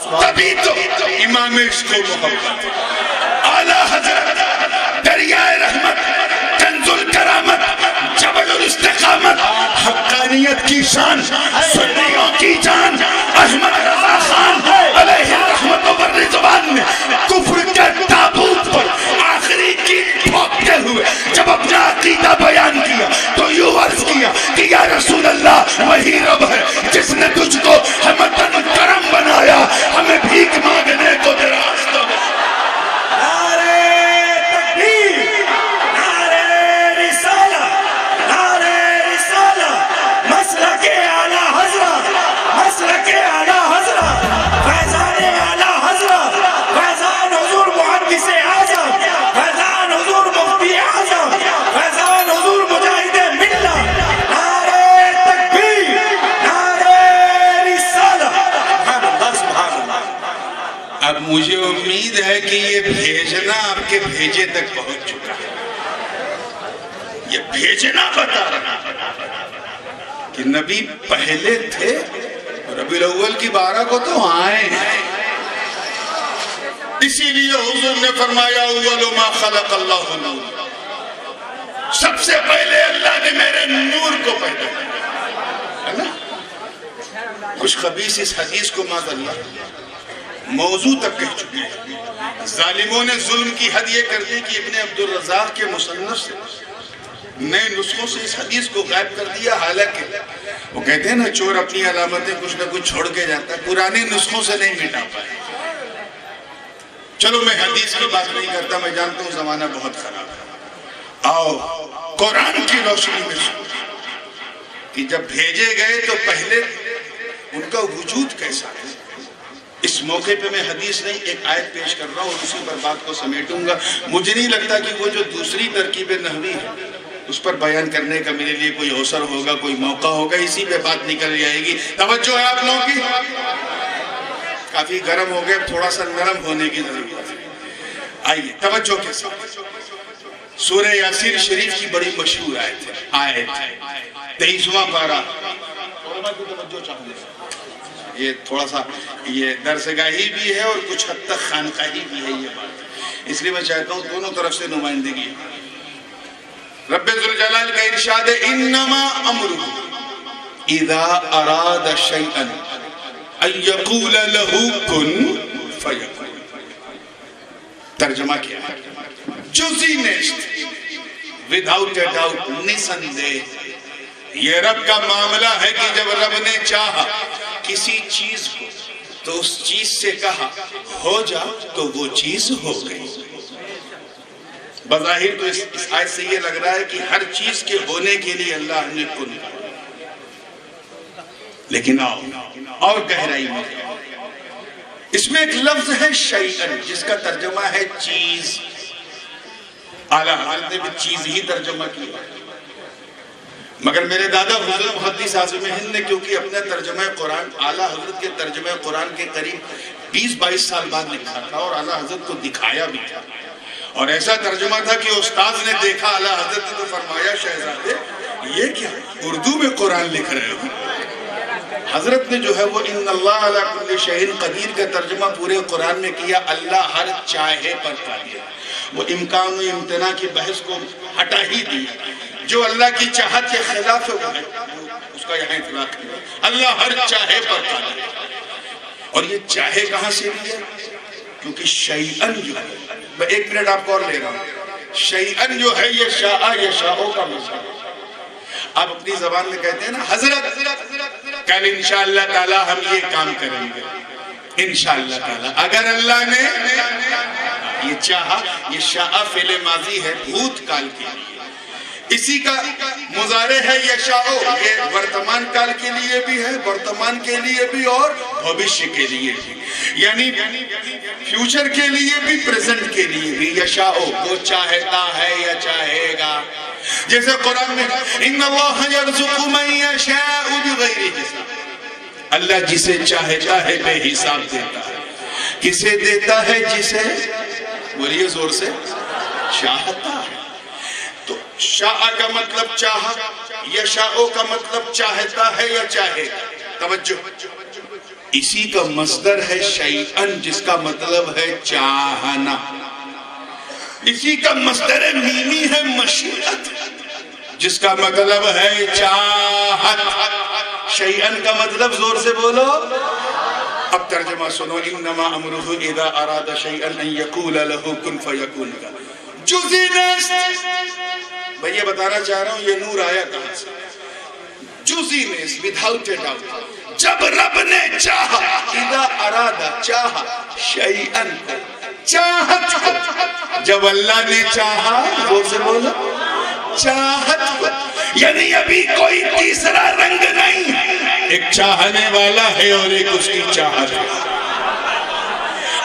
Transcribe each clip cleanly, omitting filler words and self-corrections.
تبھی تو امام عشق و محبت اعلیٰ حضرت دریائے رحمت کنز الکرامت جبل الاستقامت حقانیت کی شان سنیوں کی جان احمد رضا خان علیہ الرحمت و الرضوان نے کفر کے تابوت پر آخری کی پھونکتے ہوئے جب اپنا عقیدہ بیان کیا تو یوں عرض کیا کہ یا رسول اللہ وہی رب ہے جس نے تجھ کو ہمتن کرم بنایا، ہمیں بھیک مانگنے کو دراز دو۔ اب مجھے امید ہے کہ یہ بھیجنا آپ کے بھیجے تک پہنچ چکا ہے۔ یہ بھیجنا بتا رہا کہ نبی پہلے تھے، ربیع الاول کی 12 کو تو آئے ہیں۔ اسی لیے حضور نے فرمایا اول ما خلق اللہ نور، سب سے پہلے اللہ نے میرے نور کو پیدا کیا ہے نا۔ کچھ خبیث اس حدیث کو معاذ اللہ موضوع تک کہہ چکے ہیں۔ ظالموں نے ظلم کی حد یہ کر دی کہ ابن عبد الرزاق کے مصنف سے نئے نسخوں سے اس حدیث کو غائب کر دیا، حالانکہ وہ کہتے ہیں نا چور اپنی علامتیں کچھ نہ کچھ چھوڑ کے جاتا ہے، پرانے نسخوں سے نہیں مٹا پائے۔ چلو میں حدیث کی بات نہیں کرتا، میں جانتا ہوں زمانہ بہت خراب ہے۔ آؤ قرآن کی روشنی میں سنو کہ جب بھیجے گئے تو پہلے ان کا وجود کیسا ہے۔ اس موقع پہ میں حدیث نہیں ایک آیت پیش کر رہا ہوں اور اسی پر بات کو سمیٹوں گا۔ مجھے نہیں لگتا کہ وہ جو دوسری ترکیب نحوی ہے اس پر بیان کرنے کا میرے لیے کوئی اوسر ہوگا، کوئی موقع ہوگا، اسی پہ بات نکل جائے گی۔ توجہ ہے آپ لوگوں کی؟ کافی گرم ہو گئے، تھوڑا سا نرم ہونے کی ضرورت ہے۔ آئیے توجہ کے ساتھ سورہ یاسین شریف کی بڑی مشہور آیت 23واں پارہ۔ یہ تھوڑا سا یہ درس گاہی بھی ہے اور کچھ حد تک خانقاہی بھی ہے یہ بات، اس لیے میں چاہتا ہوں دونوں طرف سے نمائندگی۔ رب ذوالجلال کا ارشاد ہے انما امرہ اذا اراد شیئا ان یقول له کن فیکون۔ ترجمہ کیا ہے؟ جزی نیشت without a doubt نسندے یہ رب کا معاملہ ہے کہ جب رب نے چاہا کسی چیز کو تو اس چیز سے کہا ہو جا تو وہ چیز ہو گئی۔ بظاہر تو اس آیت سے یہ لگ رہا ہے کہ ہر چیز کے ہونے کے لیے اللہ نے کن، لیکن آؤ اور گہرائی میں اس میں ایک لفظ ہے شیئن جس کا ترجمہ ہے چیز۔ اعلیٰ حضرت نے بھی چیز ہی ترجمہ کیا، مگر میرے دادا حضرت محدث اعظم ہند نے کیونکہ اپنا ترجمہ قرآن اعلیٰ حضرت کے ترجمہ قرآن کے قریب 20-22 سال بعد لکھا تھا اور اعلیٰ حضرت کو دکھایا بھی تھا، اور ایسا ترجمہ تھا کہ استاذ نے دیکھا اعلیٰ حضرت نے تو فرمایا شہزادے یہ کیا اردو میں قرآن لکھ رہے ہو؟ حضرت نے جو ہے وہ ان اللہ علی کل شیء قدیر کا ترجمہ پورے قرآن میں کیا، اللہ ہر چاہے پر قادر۔ وہ امکان و امتناع کی بحث کو ہٹا ہی دیا، جو اللہ کی چاہت کے خلاف ہے اس کا یہاں اطلاق ہے، اللہ ہر چاہے پر قادر۔ اور یہ چاہے کہاں سے لیا؟ کیونکہ شیئن جو ہے، میں 1 منٹ آپ کو اور لے رہا ہوں، شیئن جو ہے یہ شاء یشاء کا مصدر۔ آپ اپنی زبان میں کہتے ہیں نا حضرت کل انشاءاللہ تعالی ہم یہ کام کریں گے، انشاءاللہ تعالی اگر اللہ نے یہ چاہا۔ یہ شاء فعل ماضی ہے بھوت کال کے لیے، اسی کا مضارع ہے یشاء، یہ ورتمان کال کے لیے بھی ہے، ورتمان کے لیے بھی اور بھوشیہ کے لیے بھی، یعنی فیوچر کے لیے بھی پریزنٹ کے لیے بھی۔ یشاء وہ چاہتا ہے یا چاہے گا، جیسے قرآن میں ان اللہ یرزق من یشاء بغیر حساب، اللہ جسے چاہتا ہے بے حساب دیتا ہے۔ کسے دیتا ہے؟ جسے، بولیے زور سے، چاہتا ہے۔ تو شاء کا مطلب چاہا، یشاء کا مطلب چاہتا ہے یا چاہے گا۔ توجہ، اسی کا مصدر ہے شیئن جس کا مطلب ہے چاہنا. اسی کا مصدر میمی ہے مشیت جس کا مطلب ہے چاہت. شیئن کا مطلب زور سے بولو. اب ترجمہ سنو. انما امرہ اذا اراد شیئن ان یقول لہ کن فیکون کا جزئی نیست. میں یہ بتانا چاہ رہا ہوں یہ نور آیا کہاں سے. جزئی نیست without a doubt. جب رب نے چاہا اذا اراد چاہا شیئن کو چاہت کو. جب اللہ نے چاہا زور سے بولو چاہت کو. یعنی ابھی کوئی تیسرا رنگ نہیں. ایک چاہنے والا ہے اور ایک اس کی چاہت ہے.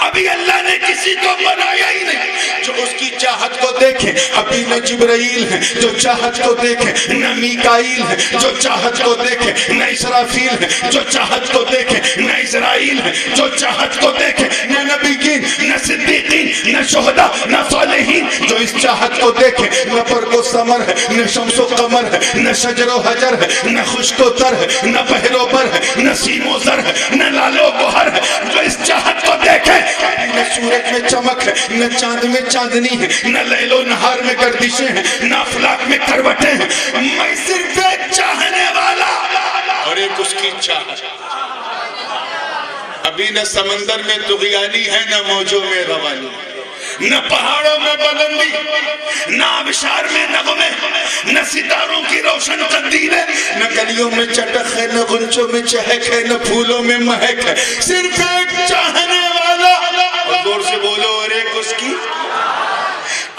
ابھی اللہ نے کسی کو بنایا ہی نہیں جو اس کی چاہت کو دیکھے. ابھی نہ جبرائیل ہے جو چاہت کو دیکھے, نہ میکائیل ہے جو چاہت کو دیکھے, نہ اسرافیل ہے جو چاہت کو دیکھے, نہ اسرائیل ہے جو چاہت کو دیکھے, نہ نبیین, نہ صدیقین, نہ شہداء, نہ صالحین جو اس چاہت کو دیکھے. نہ برگ و ثمر ہے, نہ شمس و قمر ہے, نہ شجر و حجر ہے, نہ خشک و تر ہے, نہ بحر و بر ہے, نہ سیم و زر ہے, نہ لال و گوہر ہے جو اس چاہت کو دیکھے. نہ سورج میں چمک ہے, نہ چاند میں چاندنی ہے, نہ لیل و نہار میں گردشیں ہیں, نہ افلاک میں کروٹیں ہیں. میں صرف ایک چاہنے والا اور ایک اس کی چاہت. ابھی نہ سمندر میں طغیانی ہے, نہ موجوں میں روانی, نہ پہاڑوں میں بلندی, نہ آبشار میں نغمے, نہ ستاروں کی روشن قندیل ہے, نہ کلیوں میں چٹک ہے, نہ غنچوں میں چہک ہے, نہ پھولوں میں مہک ہے. صرف ایک چاہنے والا اور زور سے بولو اور ایک اس کی.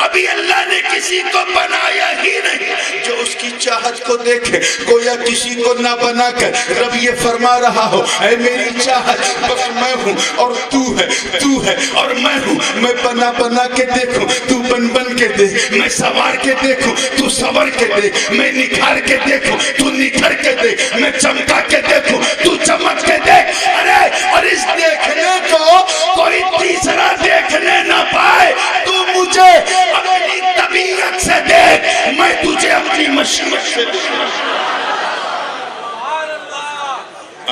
ابھی اللہ نے کسی کو بنایا ہی نہیں جو اس کی چاہت کو دیکھے. گویا کسی کو نہ بنا کر رب یہ فرما رہا ہو اے میری چاہت بس میں ہوں اور تو ہے اور میں ہوں. میں بنا بنا کے دیکھوں تو بن بن کے دیکھ, میں سوار کے دیکھوں تو سور کے دیکھ, میں نکھار کے دیکھوں تو نکھر کے دیکھ, میں چمکا کے دیکھوں تو چمک کے دیکھ. ارے اور اس دیکھنے کو کوئی تیسرا دیکھنے نہ پائے. تو مجھے اپنی طبیعت سے دیکھ, میں تجھے اپنی مشیت سے دیکھ.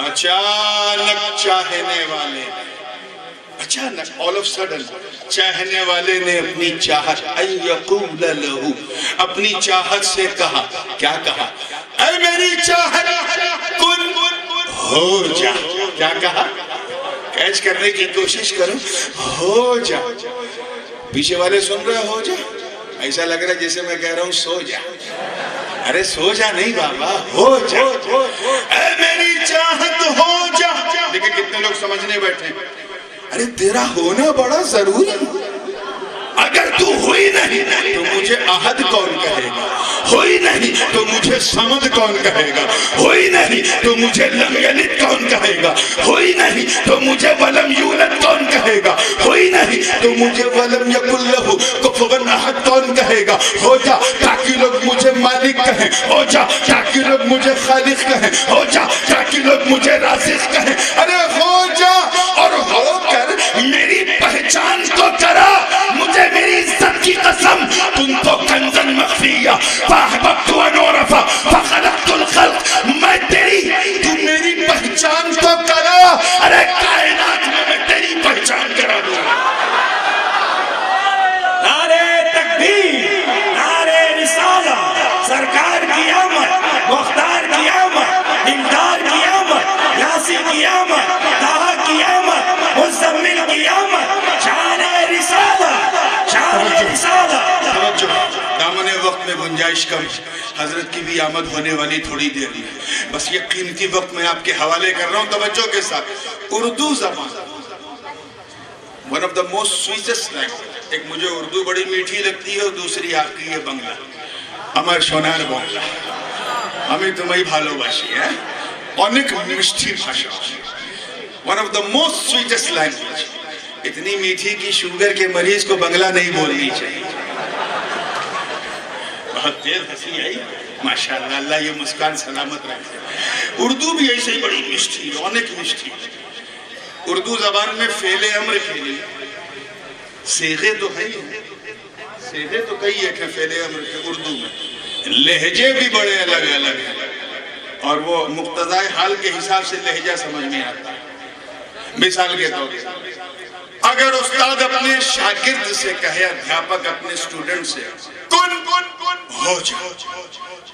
اچانک چاہنے والے, اچانک all of sudden چاہنے والے نے اپنی چاہت ان یقول لہو اپنی چاہت سے کہا. کیا کہا؟ اے میری چاہت کن ہو جا. کیا کہا؟ کیچ کرنے کی کوشش کرو. ہو جا. پیچھے والے سن رہے ہو جا. ایسا لگ رہا ہے جیسے میں کہہ رہا ہوں سو جا. ارے سو جا نہیں بابا, ہو جا. اے میری چاہت ہو جا. دیکھیں کتنے لوگ سمجھنے بیٹھے. ارے تیرا ہونا بڑا ضروری. اگر تو ہوئی نہیں تو مجھے احد کون کہے گا, ہوئی نہیں تو مجھے صمد کون کہے گا, ہوئی نہیں تو مجھے لم یلد کون کہے گا, ہوئی نہیں تو مجھے ولم یولد کون کہے گا, ہوئی نہیں تو مجھے ولم یکن لہو کفوا احد کون کہے گا. ہو جا تاکہ لوگ مجھے مالک کہیں, ہو جا تاکہ لوگ مجھے خالق کہیں, ہو جا تاکہ لوگ مجھے رازق کہیں. ارے ہو جا اور ہو کر میری پہچان تو کرا. مجھے میری عزت کی قسم كنت كنزا مخفيا فاحببت ان اعرف فخلقت الخلق. میں تیری تو میری پہچان تو کرا. ارے کائنات میں تیری پہچان کرا دوں. نعرے تکبیر, نعرے رسالہ, سرکار کی آمد, مختار کی آمد, دلدار کی آمد, یاسین کی آمد, طٰہٰ کی آمد, مزمل کی آمد. شان رسالہ, شان رسالہ. دامن وقت میں گنجائش کم, حضرت کی بھی آمد ہونے والی تھوڑی دیر ہے. بس یہ قیمتی وقت میں آپ کے حوالے کر رہا ہوں توجہ کے ساتھ. اردو زبان one of the most sweetest language. ایک مجھے اردو بڑی میٹھی لگتی ہے اور دوسری آپ کی یہ بنگلہ, আমার সোনার বাংলা. আমি তোমায় ভালোবাসি. অনেক মিষ্টি ভাষা, one of the most sweetest language. اتنی میٹھی کی شوگر کے مریض کو بنگلہ نہیں بولنی چاہیے. بہت تیز ہنسی آئی ماشاءاللہ, اللہ یہ مسکان سلامت رکھے. اردو بھی ایسے ہی بڑی میٹھی, رونق میٹھی. اردو زبان میں فعل امر کے لیے صیغے تو ہے ہی, صیغے تو کئی ایک ہیں فعل امر کے اردو میں. لہجے بھی بڑے الگ الگ ہیں اور وہ مقتضائے حال کے حساب سے لہجہ سمجھ میں آتا ہے. مثال کے طور پر اگر استاد اپنے شاگرد سے کہے، ادھیاپک اپنے اسٹوڈنٹ سے کن ہو جا،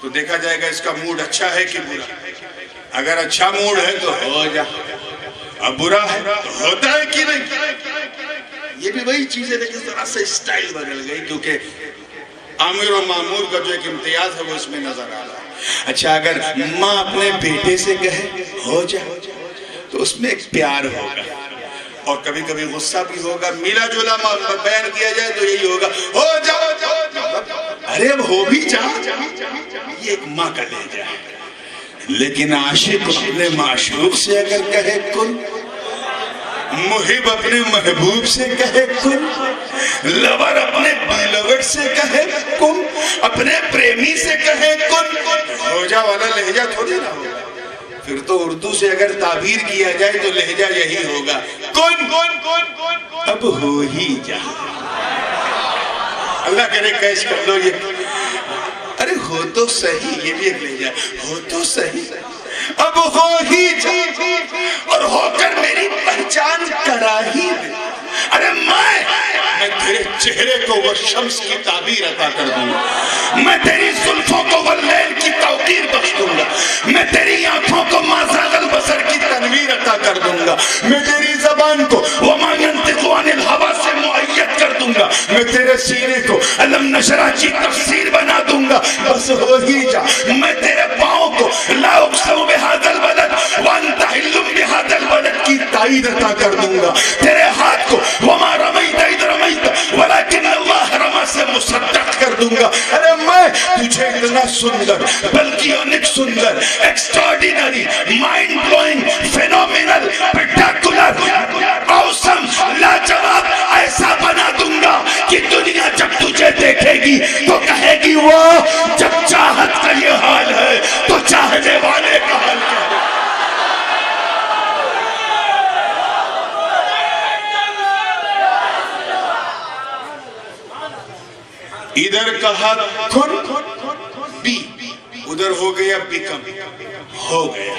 تو دیکھا جائے گا اس کا موڈ اچھا ہے کہ برا. اگر اچھا موڈ ہے تو ہو جا، اب برا ہے تو ہوتا ہے کہ نہیں. یہ بھی وہی چیز ہے لیکن ذرا سے اسٹائل بدل گئی، کیونکہ آمر و معمور کا جو ایک امتیاز ہے وہ اس میں نظر آ رہا ہے. اچھا اگر ماں اپنے بیٹے سے کہے ہو جا تو اس میں ایک پیار ہوگا اور کبھی کبھی غصہ بھی ہوگا. میلا جولا بیان کیا جائے تو یہی ہوگا، ہو جا ارے اب ہو بھی جا. یہ ایک ماں کا لہجہ ہے. لیکن عاشق اپنے معشوق سے اگر کہے کن، محب اپنے محبوب سے کہے کن، لور اپنے بیلور سے کہے کن، اپنے پریمی سے کہے کن، ہو جا والا لہجہ تھوڑی نہ ہوگا. پھر تو اردو سے اگر تعبیر کیا جائے تو لہجہ یہی ہوگا، کن اب ہو ہی جا. اللہ کرے کیش کر لو یہ، ارے ہو تو صحیح. یہ بھی ایک لہجہ، ہو تو صحیح اب ہو ہی جا، اور ہو کر میری پہچان کرا ہی دے. ارے میں تیرے چہرے کو وہ شمس کی تعبیر عطا کر دوں گا، میں تیری زلفوں کو وہ لیل کی توقیر بخش دوں گا، میں تیری آنکھوں کو ما زاغ البصر کی تنویر عطا کر دوں گا، میں تیری زبان کو وما ينطق عن الهوى سے مؤید کر دوں گا، میں تیرے سینے کو علم نشرح کی تفسیر بنا دوں گا. بس ہو ہی جا. میں تیرے پاؤں کو لا اقسم بهذا البلد وانت حل بهذا البلد کی تائید عطا کر دوں گا. تیرے ہاتھ کو وما رمیت اذ رمیت ولکن اللہ رما سے مصدق کر دوں گا. ارے میں تجھے اتنا سندر، بلکہ یونک سندر، ایکسٹراڈینری، مائنڈ بلوئنگ، فینومینل، اسپیکٹیکولر، آسم، لاجواب ایسا بنا دوں گا کہ دنیا جب تجھے دیکھے گی تو کہے گی واہ، جب چاہت کا یہ حال ہے تو چاہنے والے کا حال کیا ہے. ادھر کہا کن بی، ادھر ہو گیا بیکم، ہو گیا.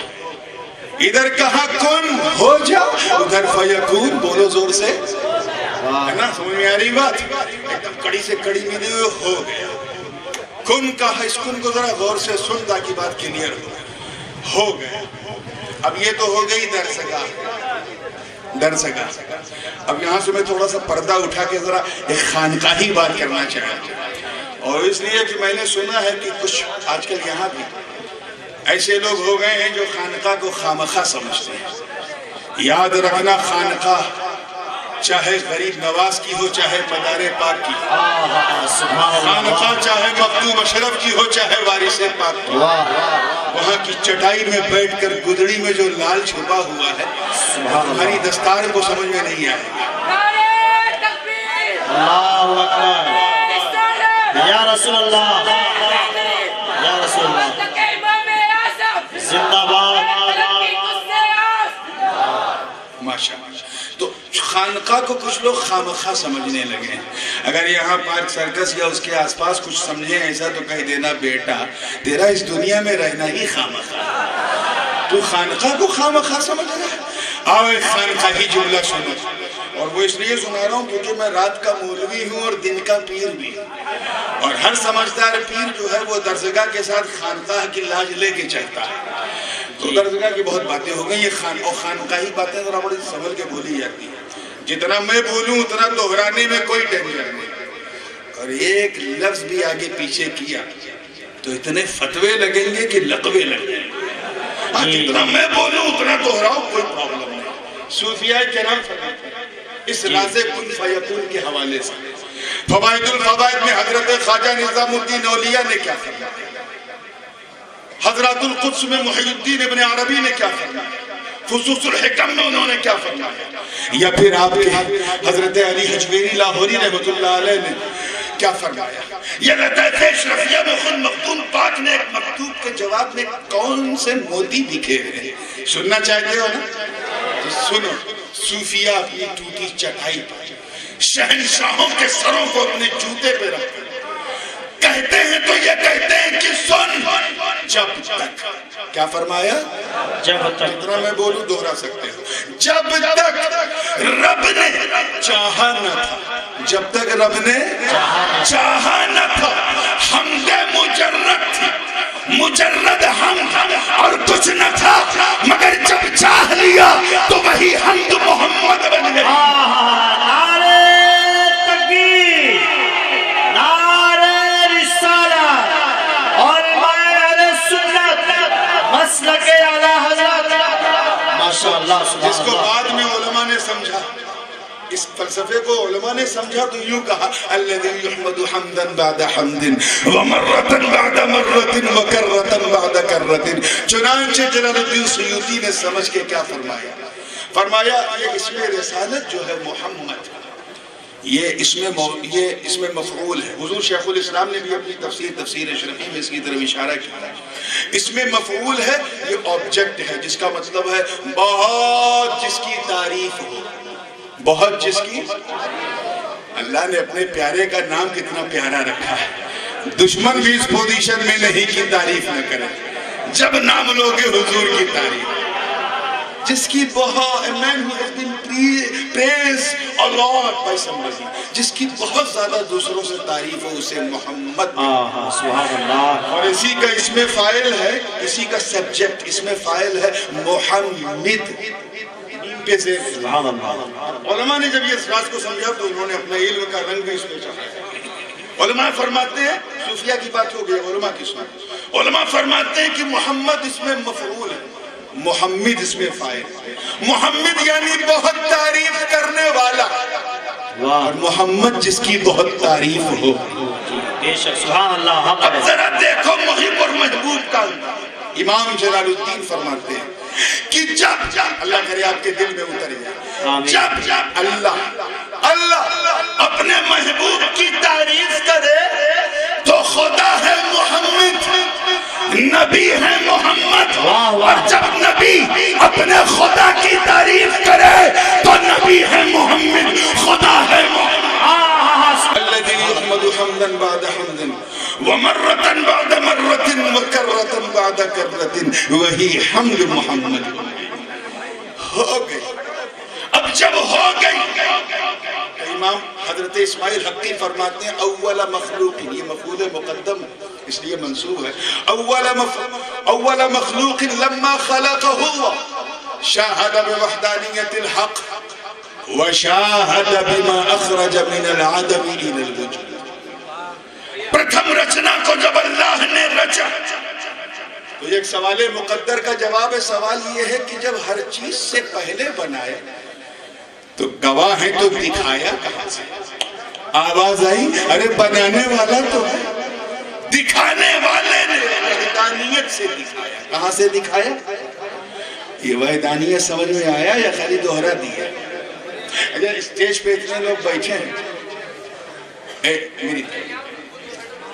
ادھر کہا کن ہو جا، ادھر فیکون. بولو زور سے، ہے نا؟ سمجھ میں آ رہی بات؟ ایک دم کڑی سے کڑی ملی ہوئی، ہو گیا. کن کہا، اس کن کو ذرا غور سے سن تاکہ بات کلیئر ہو گیا. اب یہ تو ہو گئی درسگاہ. اب یہاں سے میں تھوڑا سا پردہ اٹھا کے ذرا ایک خانقاہی بات کرنا چاہتا ہوں، اور اس لیے کہ میں نے سنا ہے کہ کچھ آج کل یہاں بھی ایسے لوگ ہو گئے ہیں جو خانقاہ کو خامخواہ سمجھتے ہیں. یاد رکھنا، خانقاہ چاہے غریب نواز کی ہو چاہے مدار پاک کی، خانقاہ چاہے مخدوم اشرف کی ہو چاہے وارث پاک کی، وہاں کی چٹائی میں بیٹھ کر گدڑی میں جو لال چھپا ہوا ہے ہماری دستار کو سمجھ میں نہیں آئے گا. اللہ اکبر، یا رسول اللہ، یا رسول اللہ، زندہ باد. ماشاءاللہ. تو خانقاہ کو کچھ لوگ خامخواہ سمجھنے لگے ہیں. اگر یہاں پارک سرکس یا اس کے آس پاس کچھ سمجھیں ایسا تو کہہ دینا بیٹا تیرا اس دنیا میں رہنا ہی خامخواہ. تو خانقاہ کو خامخواہ سمجھ رہا ہے. آؤ ایک خانقاہی جملہ سنو، اور وہ اس لیے سنا رہا ہوں کیونکہ میں رات کا مولوی ہوں اور دن کا پیر بھی ہوں، اور ہر سمجھدار پیر جو ہے وہ درسگاہ کے ساتھ خانقاہ کی لاج لے کے چلتا ہے. تو درسگاہ کی بہت باتیں ہو گئی، یہ خانقاہی باتیں ذرا بڑی سنبھل کے بولی جاتی ہیں. جتنا میں بولوں اتنا دہرانے میں کوئی ٹینشن نہیں، اور ایک لفظ بھی آگے پیچھے کیا تو اتنے فتوے لگیں گے کہ لقبے لگیں گے. جتنا میں بولوں اتنا دہراؤ، کوئی پرابلم نہیں. صوفیاء کرام فرماتے ہیں اس راز کن فیکون کے حوالے سے. فوائد الفوائد میں حضرت خواجہ نظام الدین اولیاء نے کیا فرمایا، حضرات القدس میں محی الدین ابن عربی نے کیا فرمایا، فصوص الحکم میں انہوں نے کیا فرمایا، یا پھر آپ کے حضرت علی حجویری لاہوری رحمت اللہ علیہ نے کیا فرمایا، یا لطائف اشرفیہ میں خود مختوم پاک نے ایک مکتوب کے جواب میں کون سے موتی لکھے ہیں. سننا چاہتے ہو نا؟ تو سنو. صوفیاء اپنی ٹوٹی چٹائی پر شہنشاہوں کے سروں کو اپنے جوتے پہ رکھتے کہتے ہیں تو یہ کہتے ہیں کہ سن، جب تک کیا فرمایا، جتنا میں بولوں دوہرا سکتے ہو. جب تک رب نے چاہا نہ تھا, جب تک رب نے چاہا نہ تھا, حمد مجرد تھی, مجرد حمد اور کچھ نہ تھا, مگر جب چاہ لیا تو وہی حمد محمد بن گئی. نعرہ تکبیر, نعرہ رسالت, علماء اہل سنت, مسلک اعلی حضرت. ماشاءاللہ. جس کو بعد میں علماء نے سمجھا, اس فلسفے کو علماء نے سمجھا تو یوں کہا الذی یحمد حمدا بعد حمد ومرۃ بعد مرۃ وکرۃ بعد کرۃ. چنانچہ جلال الدین سیوطی نے سمجھ کے کیا فرمایا, فرمایا یہ اسم رسالت جو ہے محمد, یہ اس میں مفعول ہے. حضور شیخ الاسلام نے بھی اپنی تفسیر شرقی میں اس کی طرف اشارہ کیا. اس میں مفعول ہے, یہ آبجیکٹ ہے جس کا مطلب ہے بہت جس کی تعریف ہو, بہت جس کی. اللہ نے اپنے پیارے کا نام کتنا پیارا رکھا ہے, دشمن بھی اس پوزیشن میں نہیں کی تعریف نہ کرے جب نام لوگے حضور کی تعریف. جس کی بہت, a man who has been praised a lot by somebody, جس کی بہت زیادہ دوسروں سے تعریف ہو, اسے محمد. سبحان اللہ. اور اسی کا اس میں فاعل ہے, اسی کا سبجیکٹ اس میں فاعل ہے محمد. سبحان اللہ. علماء نے جب یہ اس راز کو سمجھا تو انہوں نے اپنے علم کا رنگ بھی اس میں چڑھایا. علماء فرماتے ہیں, صوفیہ کی بات ہو گئی, علماء کی سنو. علماء فرماتے ہیں کہ محمد اس میں مفعول ہے, محمد اس میں فاعل. محمد یعنی بہت تعریف کرنے والا, اور محمد جس کی بہت تعریف ہو. بے شک. سبحان اللہ. اب ذرا دیکھو محب اور محبوب کا. امام جلال الدین فرماتے ہیں کہ جب اللہ کرے آپ کے دل میں اتر جائے, جب اللہ اپنے محبوب کی تعریف کرے تو خدا ہے محمد, نبی ہے محمد. اور جب نبی اپنے خدا کی تعریف کرے تو نبی ہے محمد, خدا ہے محمد. الذي يحمد حمدا بعد حمد ومرة بعد مرة وكرة بعد كرة, وہی حمد محمد. ہو گئی. اب جب ہو گئی, امام حضرت اسماعیل حقی فرماتے ہیں اول مخلوق, یہ مفعول مقدم اس لیے منصوب ہے, اول مخلوق لما خلقه شاهد بوحدانیت الحق وشاهد بما اخرج من العدم الى الوجود. پرتھم رچنا کو جب اللہ نے رچا تو ایک سوال مقدر کا جواب ہے. سوال یہ ہے کہ جب ہر چیز سے پہلے بنائے تو گواہ ہے تو دکھایا کہاں سے؟ آواز آئی, ارے بنانے والا تو ہے, دکھانے والے نے وحدانیت سے دکھایا. کہاں سے دکھایا؟ یہ وحدانیت سمجھ میں آیا یا خالی دوہرا دیا؟ اگر اسٹیج پہ اتنے لوگ بیٹھے ہیں,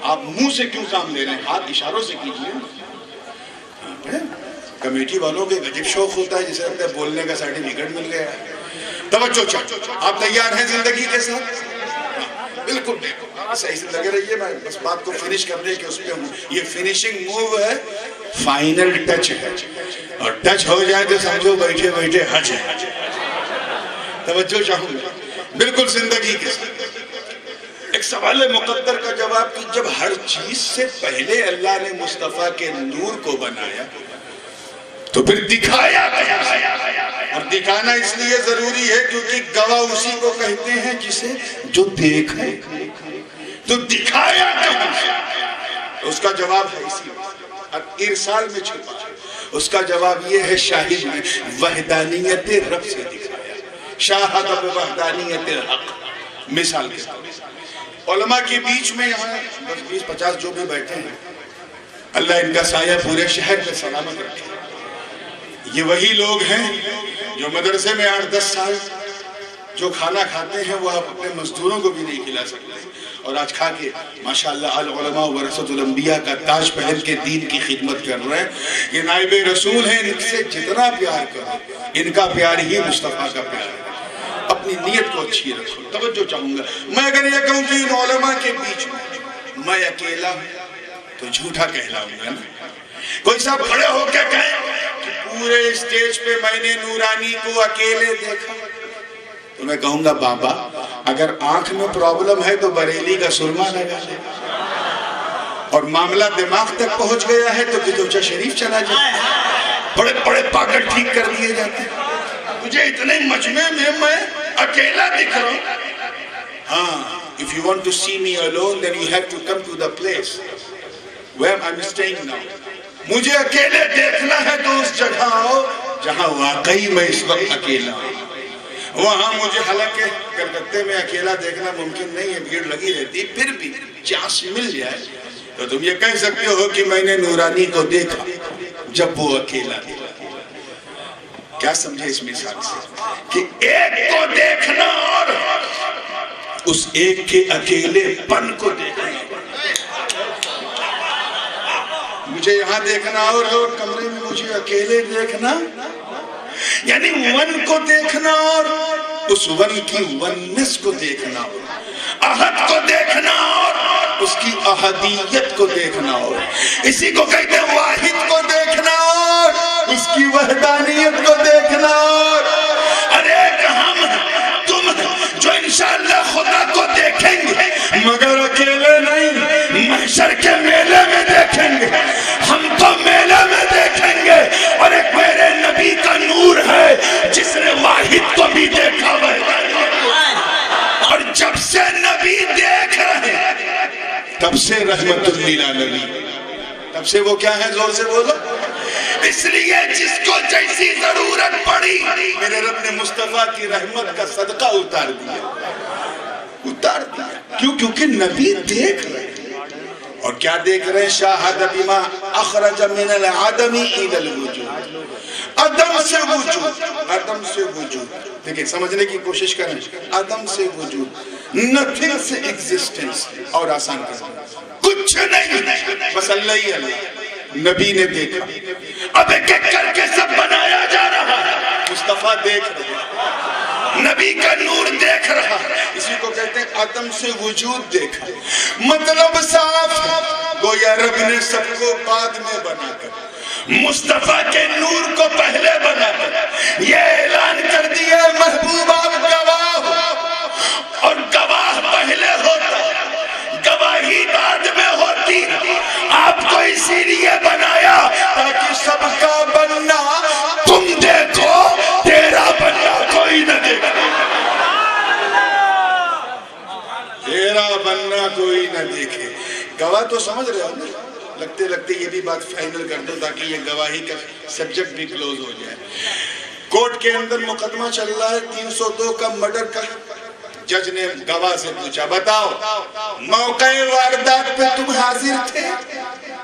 آپ منہ سے کیوں کام لے رہے ہیں, ہاتھ اشاروں سے کیجئے. کمیٹی والوں کے عجیب شوق ہوتا ہے, جسے لگتا ہے بولنے کا سرٹیفکیٹ مل گیا. توجہ چاہو, آپ تیار ہیں زندگی کے ساتھ؟ بالکل صحیح سے لگے رہیے. میں بس بات کو فنش کرنے کے اس پہ ہوں. یہ فنشنگ موو ہے, فائنل ٹچ ہے, اور ٹچ ہو جائے تو سمجھو بیٹھے بیٹھے حج ہے. توجہ چاہوں گا بالکل زندگی کے ساتھ. ایک سوال مقدر کا جواب کہ جب ہر چیز سے پہلے اللہ نے مصطفیٰ کے نور کو بنایا تو پھر دکھایا. اور دکھانا اس لیے ضروری ہے کیونکہ گواہ اسی کو کہتے ہیں جسے جو دیکھے. تو دکھایا کہاں سے؟ اس کا جواب ہے اسی ارسال میں چھپا. اس کا جواب یہ ہے شاہد میں, وحدانیت رب سے دکھایا. شاہد بوحدانیت الحق. مثال کے طور علماء کے بیچ میں یہاں 20-50 جو بھی بیٹھے ہیں, اللہ ان کا سایہ پورے شہر میں سلامت رکھے. یہ وہی لوگ ہیں جو مدرسے میں 8-10 سال جو کھانا کھاتے ہیں وہ آپ اپنے مزدوروں کو بھی نہیں کھلا سکتے, اور آج کھا کے ماشاءاللہ العلماء ورثۃ الانبیاء کا تاج پہن کے دین کی خدمت کر رہے ہیں. یہ نائب رسول ہیں, ان سے جتنا پیار کرو, ان کا پیار ہی مصطفیٰ کا پیار ہے. اپنی نیت کو اچھی رکھو. توجہ چاہوں گا, میں اگر یہ کہوں کہ ان علماء کے بیچ میں اکیلا ہوں تو جھوٹا کہلاؤں گا. کوئی صاحب کھڑے ہو کے کہیں کہ پورے اسٹیج پہ میں نے نورانی کو اکیلے دیکھا، تو میں کہوں گا بابا اگر آنکھ میں پرابلم ہے تو بریلی کا سرما لگا لے، اور معاملہ دماغ تک پہنچ گیا ہے تو کتوچہ شریف چلا جائے، بڑے بڑے پاگل ٹھیک کر دیے جاتے ہیں۔ مجھے اتنے مجمع میں اکیلا دکھ رہا ہوں۔ ہاں if you want to see me alone then you have to come to the place where I'm staying now۔ مجھے اکیلے دیکھنا ہے تو اس جگہ آؤ جہاں واقعی میں اس وقت اکیلا ہوں۔ وہاں مجھے حالانکہ کلکتے میں اکیلا دیکھنا ممکن نہیں ہے، بھیڑ لگی رہتی، پھر بھی چانس مل جائے تو تم یہ کہہ سکتے ہو کہ میں نے نورانی کو دیکھا جب وہ اکیلا تھا۔ کیا سمجھے اس مثال سے کہ ایک کو دیکھنا اور اس ایک کے اکیلے پن کو دیکھنا، مجھے یہاں دیکھنا اور کمرے میں مجھے اکیلے دیکھنا، یعنی ون کو دیکھنا اور اس ون کی وننس کو دیکھنا، احد کو دیکھنا اور اس کی احدیت کو دیکھنا، اور اسی کو کہتے ہیں واحد کو دیکھنا اور اس کی وحدانیت کو دیکھنا۔ ارے ہم تم جو انشاءاللہ خدا کو دیکھیں گے مگر اکیلے نہیں، محشر کے میلے میں دیکھیں گے، ہم تو میلے میں دیکھیں گے، اور ایک میرے نبی کا نور ہے جس نے واحد کو بھی دیکھا وحدانیت کو، اور جب سے نبی دیکھ رہے تب سے رحمت للعالمین، تب سے وہ کیا ہے، زور سے بولو۔ اس لیے جس کو جیسی ضرورت پڑی میرے رب نے مصطفیٰ کی رحمت کا صدقہ اتار دیا، کیوں؟ کیونکہ نبی دیکھ رہے ہیں، اور کیا دیکھ رہے ہیں؟ شاہد بما اخرج من العدم الى الوجود، عدم سے وجود، عدم سے وجود، دیکھیں سمجھنے کی کوشش کریں، عدم سے وجود، نتھنگ سے ایگزسٹنس، اور آسان کریں کچھ نہیں، بس اللہ ہی اللہ۔ نبی نے دیکھا، اب ایک ایک کر کے سب بنایا جا رہا ہے، مصطفیٰ دیکھ رہا، نبی کا نور دیکھ رہا، اسی کو کہتے ہیں عدم سے وجود دیکھا، مطلب صاف، گویا رب نے سب کو بعد میں بنا کر مصطفیٰ کے نور کو پہلے بنا کر یہ اعلان کر دیا محبوب آپ گواہ ہو، اور گواہ پہلے ہوتا، گواہی بعد میں ہوتی، آپ کو اسی لیے بنایا تاکہ سب کا بننا تم دیکھو، تیرا بننا کوئی نہ دیکھے، تیرا بننا کوئی نہ دیکھے۔ گواہ تو سمجھ رہے ہو نا؟ لگتے لگتے یہ بھی بات فائنل کر دو تاکہ یہ گواہی کا سبجیکٹ بھی کلوز ہو جائے۔ کورٹ کے اندر مقدمہ چل رہا ہے 302 کا مرڈر کا، جج نے گواہ سے پوچھا بتاؤ موقع واردات پہ تم حاضر تھے؟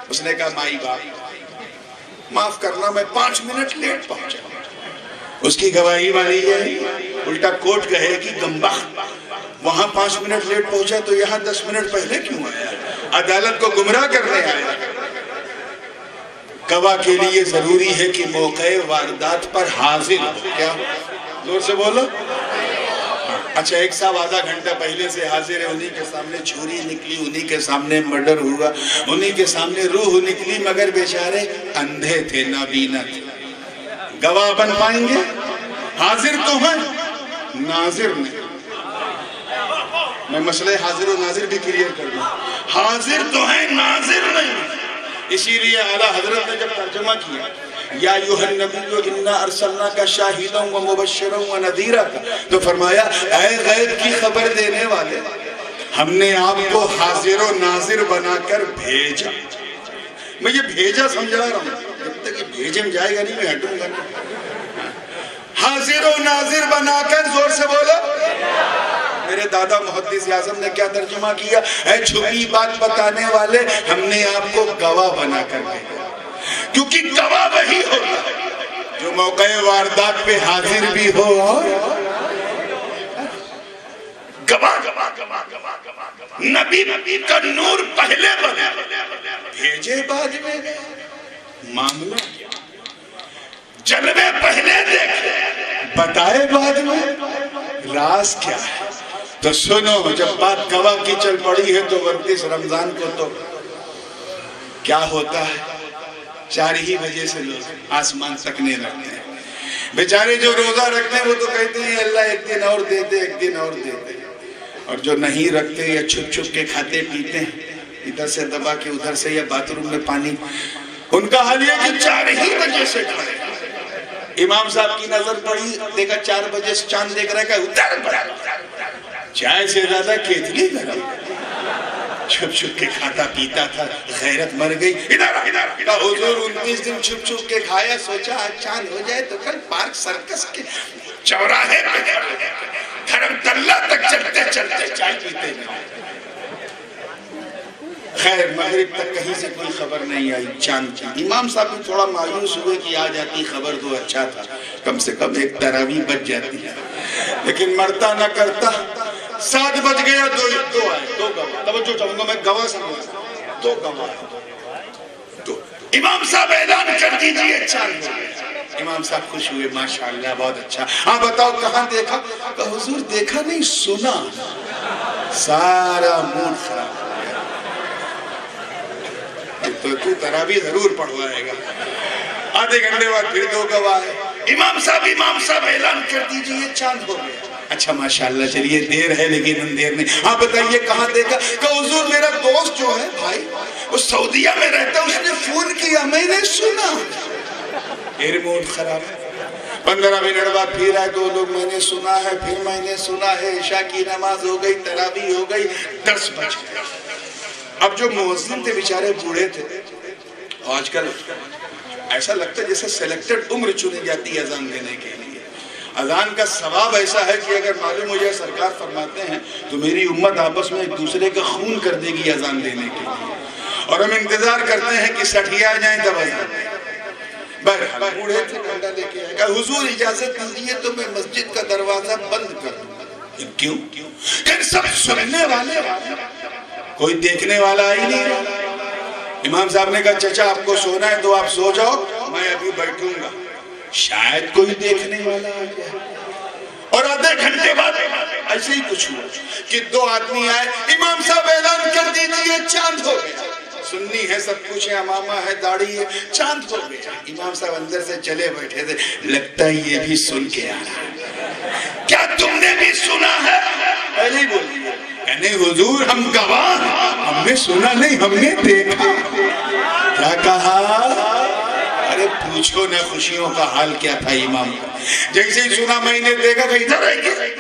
اس نے کہا مائی باپ معاف کرنا میں 5 منٹ لیٹ پہنچا۔ اس کی گواہی والی ہے، الٹا کورٹ کہے کہ گمبخت، وہاں 5 منٹ لیٹ پہنچا تو یہاں 10 منٹ پہلے کیوں آیا؟ عدالت کو گمراہ کرنے آیا۔ گواہ کے لیے ضروری ہے کہ موقع واردات پر حاضر ہو، کیا؟ زور سے بولو۔ اچھا ایک صاحب آدھا گھنٹہ پہلے سے حاضر ہے، انہی کے سامنے چھری نکلی، انہی کے سامنے مرڈر ہوا، انہی کے سامنے روح نکلی، مگر بیچارے اندھے تھے، نابینا تھے، گواہ بن پائیں گے؟ حاضر تو ہیں، ناظر نہیں۔ میں مسئلہ حاضر و ناظر بھی کلیئر کر دوں، حاضر تو ہیں، ناظر نہیں۔ اسی لیے اعلیٰ حضرت نے جب ترجمہ کیا یا ایھا النبی انا ارسلناک شاہدا و مبشرا و نذیرا، تو فرمایا اے غیب کی خبر دینے والے، ہم نے آپ کو حاضر و ناظر بنا کر بھیجا۔ میں یہ بھیجا سمجھا رہا ہوں، جب تک یہ بھیجن جائے گا نہیں میں ہٹوں گا۔ حاضر و ناظر بنا کر، زور سے بولو۔ میرے دادا محدث اعظم نے کیا ترجمہ کیا؟ اے چھپی بات بتانے والے، ہم نے آپ کو گواہ بنا کر بھیجا، کیونکہ گواہ وہی ہوتا ہے جو موقع واردات پہ حاضر بھی ہو اور گواہ۔ نبی کا نور پہلے بنا، بھیجے بعد میں، معاملہ کیا؟ جلوے پہلے دیکھے، بتائے بعد میں، راز کیا ہے؟ تو سنو، جب بات گواہ کی چل پڑی ہے تو 29 رمضان کو تو کیا ہوتا ہے؟ 4 ہی بجے سے لوگ آسمان تکنے رکھتے ہیں. بیچارے جو روزہ رکھتے ہیں وہ تو کہتے ہیں اللہ ایک دن اور دے دے، ایک دن اور دے دے. اور جو نہیں رکھتے یا چھپ چھپ کے کھاتے پیتے ہیں، ادھر سے دبا کے ادھر سے، یا باتھ روم میں پانی، ان کا حال یہ کہ 4 ہی بجے سے کھڑے. امام صاحب کی نظر پڑی، دیکھا 4 بجے سے چاند دیکھ رہا ہے، کہ ادھر بڑا چائے سے زیادہ کیتلی گرم. چھپ چھپ کے کھاتا پیتا تھا، غیرت مر گئی. ادھر حضور 29 دن چھپ چھپ کے کھایا، سوچا آج چاند ہو جائے تو کل پارک سرکس کے چوراہے پہ دھرم تلہ تک چلتے چلتے چائے پیتے ہیں. خیر مغرب تک کہیں سے کوئی خبر نہیں آئی چاند کی. امام صاحب بھی تھوڑا مایوس ہوئے کہ آ جاتی خبر تو اچھا تھا، کم سے کم ایک تراویح بچ جاتی. لیکن مرتا نہ کرتا. 7 بج گیا، دو آئے، 2 گواہ. توجہ چاہوں گا، میں گواہ سمجھا، 2 گواہ. تو امام صاحب اعلان کر دیجئے چاند ہو گیا. امام صاحب خوش ہوئے، ماشاءاللہ بہت اچھا. ہاں بتاؤ کہاں دیکھا؟ کہ حضور دیکھا نہیں، سنا. سارا موڈ خراب. تو تراویح ضرور پڑھوائے گا. آدھے گھنٹے بعد پھر 2 گواہ ہے. امام صاحب اعلان کر دیجئے یہ چاند ہو گیا. اچھا ماشاءاللہ، چلیے دیر ہے لیکن اندھیر نہیں. ہاں بتائیے کہاں دیکھا؟ کہ حضور میرا دوست جو ہے بھائی، وہ سعودیہ میں رہتا ہے، اس نے فون کیا، میں نے سنا. پھر موڈ خراب. 15 منٹ بعد پھر آئے 2 لوگ، میں نے سنا ہے، پھر میں نے سنا ہے. عشاء کی نماز ہو گئی، تراویح ہو گئی، 10 بج گئے. اب جو مؤذن تھے بیچارے بوڑھے تھے. آج کل ایسا لگتا ہے جیسے سیلیکٹڈ عمر چنی جاتی ہے اذان دینے کے لیے. اذان کا ثواب ایسا ہے کہ اگر معلوم ہو جائے سرکار فرماتے ہیں تو میری امت آپس میں ایک دوسرے کا خون کر دے گی اذان دینے کے لیے. اور ہم انتظار کرتے ہیں کہ سٹھیا جائیں تب اذان. بہرحال بوڑھے تھے، ڈنڈا لے کے آئے. کہا حضور اجازت دیجیے تو میں مسجد کا دروازہ بند کر دوں. کیوں؟ کہ سب سننے والے، کوئی دیکھنے والا ہی نہیں رہا. امام صاحب نے کہا چچا آپ کو سونا ہے تو آپ سو جاؤ، میں ابھی بیٹھوں گا، شاید کوئی دیکھنے والا آ جائے. اور آدھے گھنٹے بعد ایسے ہی کچھ ہوا کہ 2 آدمی آئے. امام صاحب اعلان کر دیجئے چاند ہو گیا. سنی ہے، سب کچھ ہے، امامہ ہے، داڑھی ہے، چاند ہو گیا. امام صاحب اندر سے چلے بیٹھے تھے. لگتا ہے یہ بھی سن کے آ رہا ہے. کیا تم نے بھی سنا ہے؟ پہلے ہی بول دیا. نہیں حضور ہم گواہ، ہم نے سنا نہیں، ہم نے دیکھا. کیا کہا؟ ارے پوچھو نہ خوشیوں کا حال کیا تھا امام کا. جیسے ہی سنا میں نے دیکھا کہ ادھر آئیے،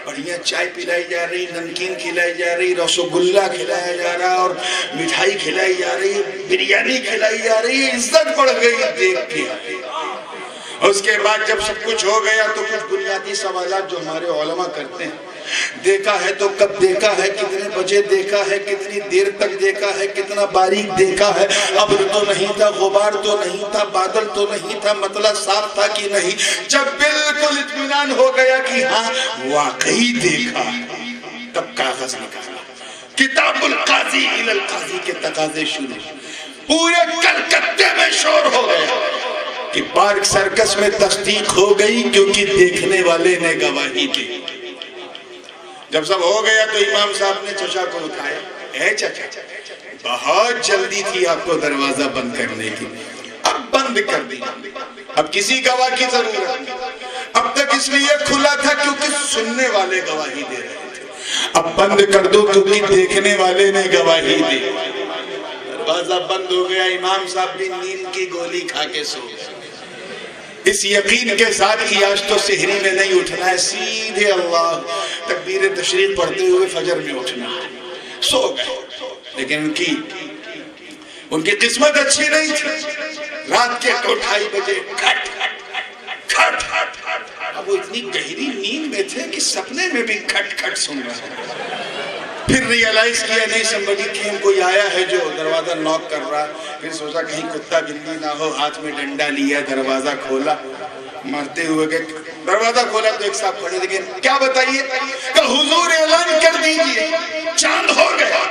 بڑھیا چائے پلائی جا رہی، نمکین کھلائی جا رہی، رسگلہ کھلایا جا رہا، اور مٹھائی کھلائی جا رہی، بریانی کھلائی جا رہی. عزت بڑھ گئی دیکھ کے. اس کے بعد جب سب کچھ ہو گیا تو کچھ بنیادی سوالات جو ہمارے علماء کرتے ہیں. دیکھا ہے تو کب دیکھا ہے، کتنے بجے دیکھا ہے، کتنی دیر تک دیکھا ہے، کتنا باریک دیکھا ہے، ابر تو نہیں تھا، غبار تو نہیں تھا، بادل تو نہیں تھا، مطلع صاف تھا کہ نہیں. جب بالکل اطمینان ہو گیا کہ ہاں واقعی دیکھا، تب کاغذ نکالا. کتاب القاضی الی القاضی کے تقاضے شروع. پورے کلکتے میں شور ہو گیا کہ پارک سرکس میں تصدیق ہو گئی کیونکہ دیکھنے والے نے گواہی دی. جب سب ہو گیا تو امام صاحب نے چچا کو اٹھایا. اے چچا، بہت جلدی تھی آپ کو دروازہ بند کرنے کی، اب بند کر دیا. اب کسی گواہ کی ضرورت نہیں. اب تک اس لیے کھلا تھا کیونکہ سننے والے گواہی دے رہے تھے. اب بند کر دو کیونکہ دیکھنے والے نے گواہی دی. دروازہ بند ہو گیا. امام صاحب بھی نیند کی گولی کھا کے سو گئے، اس یقین کے ساتھ کہ آج تو سحری میں نہیں اٹھنا ہے، سیدھے اللہ تکبیر تشریق پڑھتے ہوئے فجر میں اٹھنا ہے. سو گئے. لیکن ان کی قسمت اچھی نہیں تھی. رات کے 2-2:30 بجے کھٹ کھٹ. اب وہ اتنی گہری نیند میں تھے کہ سپنے میں بھی کھٹ کھٹ سن رہے ہیں. پھر ریالائز کیا نہیں سمبڈی کیم، کوئی آیا ہے جو دروازہ نوک کر رہا. پھر سوچا کہیں کتا بلی نہ ہو. ہاتھ میں ڈنڈا لیا، دروازہ کھولا، مرتے ہوئے کہ دروازہ کھولا تو ایک صاحب کھڑے. لیکن کیا بتائیے کہ حضور اعلان کر دیجئے چاند ہو گیا.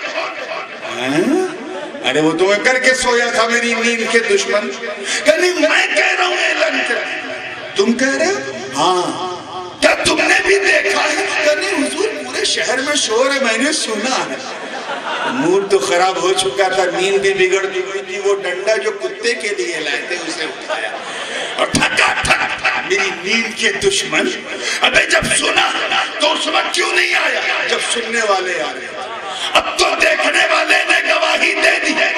ارے وہ تو میں کر کے سویا تھا میری نیند کے دشمن. کہ نہیں میں کہہ رہا ہوں اعلان کر. تم کہہ رہے ہو؟ ہاں. کیا تم نے بھی دیکھا ہے؟ کہ نہیں حضور پورے شہر میں شور ہے، میں نے سنا ہے. موڈ تو خراب ہو چکا تھا، نیند بھی بگڑ ہوئی تھی، وہ ڈنڈا جو کتے کے لیے لائے تھے اسے اٹھایا اور ٹھکا ٹھک میری نیند کے دشمن. ابے جب سنا تو اس وقت کیوں نہیں آیا جب سننے والے آ رہے؟ اب تو دیکھنے والے نے گواہی دے دی ہے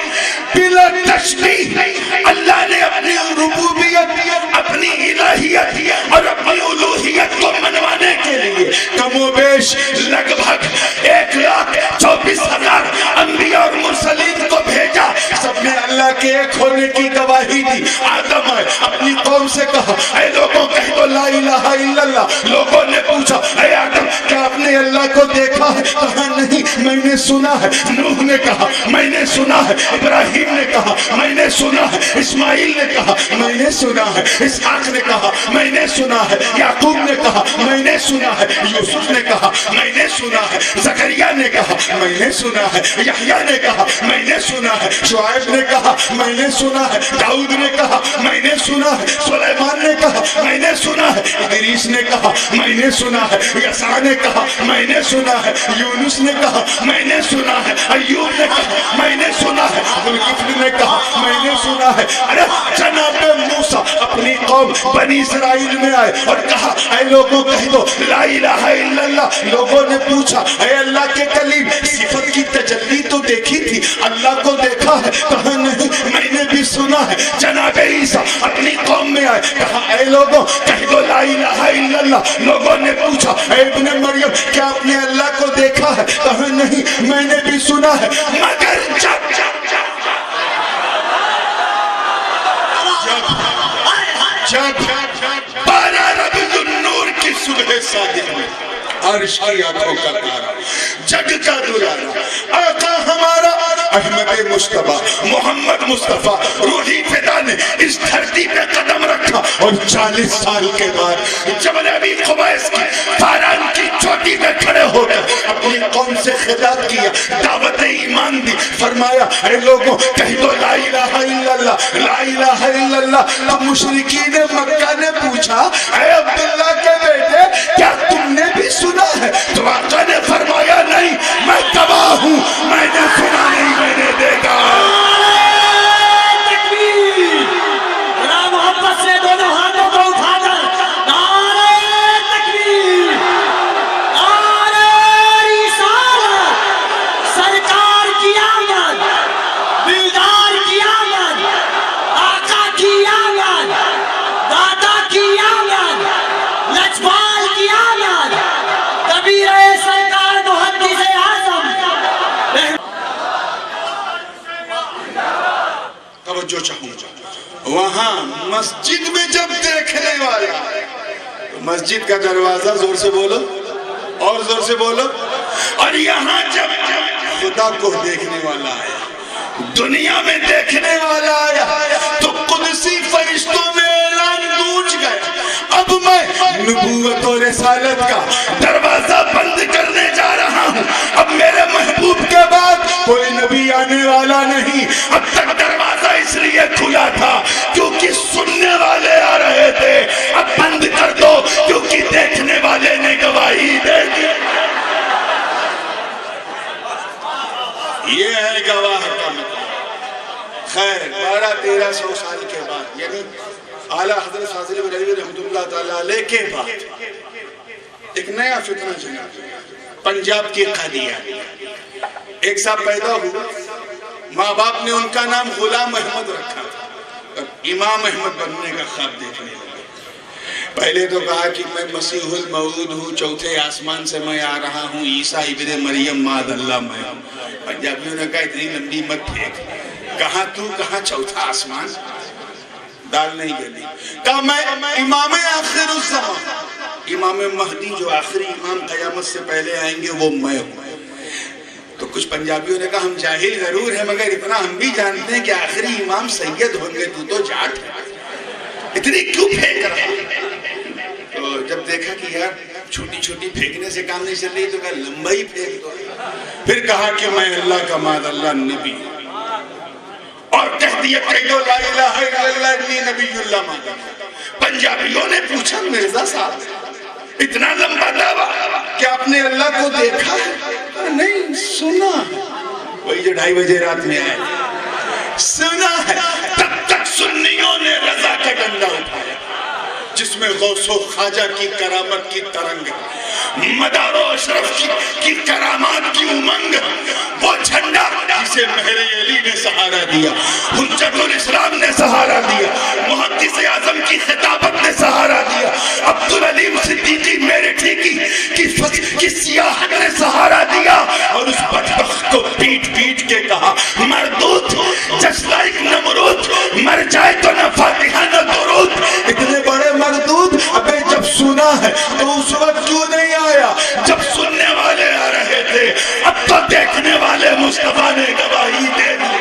بلا تشبیہ. اللہ نے اپنی ربوبیت، اپنی الہیت اور اپنی الوہیت کو منوانے کے لیے کم و بیش لگ بھگ 1,24,000 انبیاء اور مرسلین کو بھیجا. سب نے اللہ کے ایک ہونے کی گواہی دی. آدم آئے اپنی قوم سے کہا اے لوگوں کہہ دو لا الہ الا اللہ. لوگوں نے پوچھا اے آدم کیا آپ نے اللہ کو دیکھا ہے؟ کہا نہیں میں نے سنا ہے. نوح نے کہا میں نے سنا ہے. ابراہیم نے کہا میں نے سنا ہے. اسماعیل نے کہا میں نے سنا ہے. اسحاق نے کہا میں نے سنا ہے. یعقوب نے کہا میں نے سنا ہے. یوسف نے کہا میں نے سنا ہے. زکریا نے کہا میں نے سنا ہے. یحییٰ نے کہا میں نے سنا ہے. شعیب نے کہا میں نے سنا ہے. داؤد نے کہا میں نے سنا ہے. سلیمان نے کہا میں نے سنا ہے. ادریس نے کہا میں نے سنا ہے. یسع نے کہا میں نے سنا ہے. یونس نے کہا میں نے سنا ہے. ایوب نے کہا میں نے سنا ہے. ذوالکفل نے کہا میں نے سنا ہے. ارے جناب موسیٰ اپنی قوم بنی اسرائیل میں آئے اور کہا اے لوگوں کہہ دو لا الہ الا اللہ. لوگوں نے پوچھا اے اللہ کے کلیم صفت کی تجلی تو دیکھی تھی، اللہ کو دیکھا ہے؟ کہا نہیں میں نے بھی سنا ہے. جناب عیسیٰ اپنی قوم میں آئے کہا اے لوگوں کہہ دو لا الہ الا اللہ. لوگوں نے پوچھا اے ابن مریم کیا آپ نے اللہ کو دیکھا ہے؟ کہا نہیں میں نے بھی سنا ہے. مگر جب 12 ربیع النور کی صبح صادق میں عرش کی آنکھوں کا تارا، جگ کا دلارا، آقا ہمارا احمد مصطفیٰ محمد مصطفیٰ روحی فدا نے اس دھرتی پہ قدم رکھا اور 40 سال کے بعد جبل ابی قبیس کی فاران کی چوٹی پہ کھڑے ہو کر اپنی قوم سے خطاب کیا، دعوت ایمان دی. فرمایا اے لوگوں کہہ دو لا الہ الا اللہ لا الہ الا اللہ. تو مشرکین مکہ نے پوچھا اے عبداللہ کے بیٹے کیا تم نے بھی سنا ہے؟ تو آقا نے فرمایا نہیں میں گواہ ہوں میں نے سنا نہیں میں نے دیکھا. محبت سے دونوں ہاتھوں کو اٹھا کر نعرہ تکبیر، نعرہ رسالت، سرکار کی آمد، بیدار کی آمد، آقا کی آمد، دادا کی آمد، لجپال کی آمد، کبیر سرکار محدث اعظم. توجہ چاہوں وہاں مسجد میں جب دیکھنے والا، مسجد کا دروازہ زور سے بولو اور زور سے بولو، اور یہاں جب خدا کو دیکھنے والا آیا، دنیا میں دیکھنے والا آیا تو قدسی فرشتوں میں اعلان گونج گیا اب میں نبوت و رسالت کا دروازہ بند کرنے جا رہا ہوں. اب میرے محبوب کے بعد کوئی نبی آنے والا نہیں. اب تک دروازہ اس لیے کھلا تھا کیونکہ سننے والے آ رہے تھے. اب بند کر دو کیونکہ دیکھنے والے نے گواہی دے دی. یہ ہے گواہ کا مطلب. خیر 1200-1300 سال کے بعد یعنی اعلیٰ حضرت فاضل بن علی رحمت اللہ تعالیٰ علیہ کے بعد ایک نیا فتنہ چلا پنجاب کی قادیہ. ایک صاحب پیدا ہوا، ماں باپ نے ان کا نام غلام احمد رکھا تھا، امام احمد بننے کا خواب دیکھنے لگے. پہلے تو کہا کہ میں مسیح الموعود ہوں، چوتھے آسمان سے میں آ رہا ہوں، عیسیٰ ابن مریم معاذ اللہ میں ہوں. پنجابیوں نے کہا اتنی لمبی مت پھینک، کہاں تو کہاں چوتھا آسمان، دال نہیں گلی. کہا میں امام آخر الزمان، امام مہدی جو آخری امام قیامت سے پہلے آئیں گے وہ میں ہوں. تو کچھ پنجابیوں نے کہا ہم جاہل ضرور ہیں مگر اتنا ہم بھی جانتے ہیں کہ آخری امام سید ہوں گے، تو جاٹ ہے، اتنی کیوں پھینک رہا. تو جب دیکھا کہ یار چھوٹی چھوٹی پھینکنے سے کام نہیں چل رہی تو کہا لمبا ہی پھینک دو. پھر کہا کہ میں اللہ کا معاذ اللہ نبی ہوں، اور کہہ دیا کہ لا الہ الا اللہ انی نبی اللہ مانا. پنجابیوں نے پوچھا مرزا صاحب اتنا لمبا دعویٰ کہ آپ نے اللہ کو دیکھا؟ نہیں سنا. وہی جو 2:30 بجے رات میں آئے سنا ہے، تب تک سنیوں نے رضا کا ڈنڈا اٹھایا جس میں غوث و خواجہ کی کرامت کی ترنگ، مدار و اشرف کی کرامات کی امنگ، وہ جھنڈا جسے مہر علی نے سہارا دیا، حجت الاسلام نے سہارا دیا، محدث اعظم کی خطابت نے سہارا دیا، عبدالعلیم صدیقی میرٹھی کی سیاحت نے سہارا دیا، اور اس بدبخت کو پیٹ پیٹ کے کہا مردود جس لائک نمرود، مر جائے تو نہ فاتحہ نہ درود۔ اتنے بڑے مردود ابے جب سنا ہے تو اس وقت کیوں نہیں آیا جب سننے والے آ رہے تھے؟ اب تو دیکھنے والے مصطفیٰ نے گواہی دے دی۔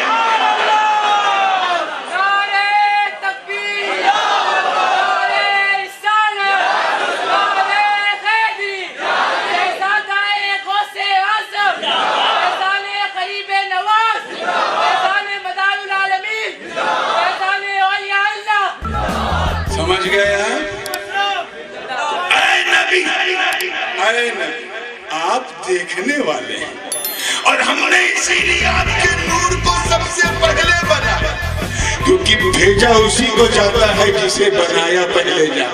سمجھ گئے ہیں؟ اے نبی، اے نبی، آپ دیکھنے والے ہیں، اور ہم نے اسی لیے آپ کے نور کو سب سے پہلے بنایا، کیونکہ بھیجا اسی کو جاتا ہے جسے بنایا پہلے جا۔